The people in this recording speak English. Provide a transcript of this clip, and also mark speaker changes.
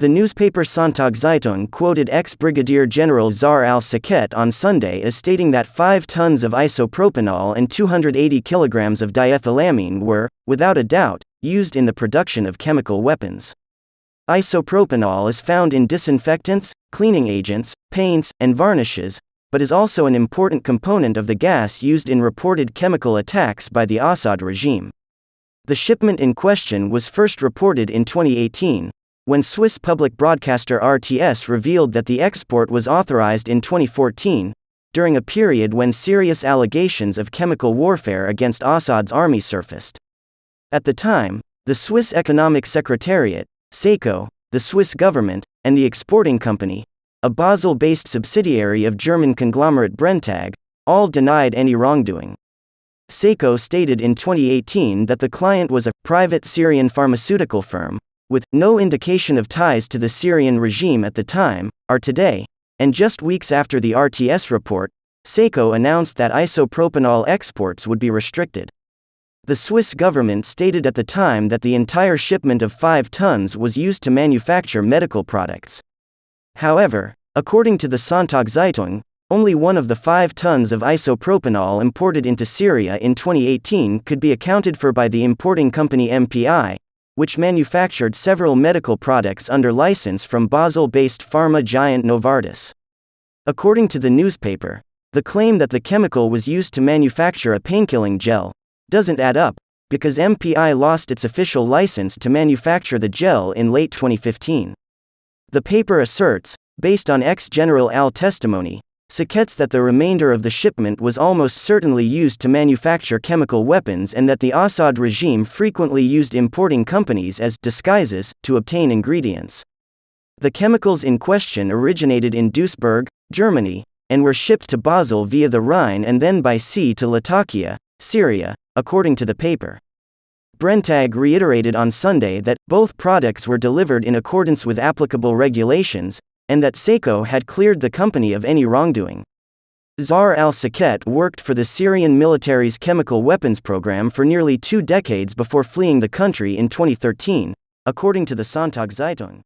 Speaker 1: The newspaper SonntagsZeitung quoted ex-brigadier General Zaher al-Saket on Sunday as stating that 5 tons of isopropanol and 280 kilograms of diethylamine were, without a doubt, used in the production of chemical weapons. Isopropanol is found in disinfectants, cleaning agents, paints, and varnishes, but is also an important component of the gas used in reported chemical attacks by the Assad regime. The shipment in question was first reported in 2018, when Swiss public broadcaster RTS revealed that the export was authorized in 2014, during a period when serious allegations of chemical warfare against Assad's army surfaced. At the time, the Swiss Economic Secretariat, SECO, the Swiss government, and the exporting company, a Basel-based subsidiary of German conglomerate Brenntag, all denied any wrongdoing. SECO stated in 2018 that the client was a private Syrian pharmaceutical firm, with no indication of ties to the Syrian regime at the time, or today, and just weeks after the RTS report, SECO announced that isopropanol exports would be restricted. The Swiss government stated at the time that the entire shipment of 5 tons was used to manufacture medical products. However, according to the SonntagsZeitung, only one of the 5 tons of isopropanol imported into Syria in 2018 could be accounted for by the importing company MPI, which manufactured several medical products under license from Basel-based pharma giant Novartis. According to the newspaper, the claim that the chemical was used to manufacture a painkilling gel doesn't add up, because MPI lost its official license to manufacture the gel in late 2015. The paper asserts, based on ex-General Al testimony, Sakets that the remainder of the shipment was almost certainly used to manufacture chemical weapons and that the Assad regime frequently used importing companies as disguises to obtain ingredients. The chemicals in question originated in Duisburg, Germany, and were shipped to Basel via the Rhine and then by sea to Latakia, Syria, according to the paper. Brenntag reiterated on Sunday that both products were delivered in accordance with applicable regulations, and that SECO had cleared the company of any wrongdoing. Zaher al-Saket worked for the Syrian military's chemical weapons program for nearly 2 decades before fleeing the country in 2013, according to the SonntagsZeitung.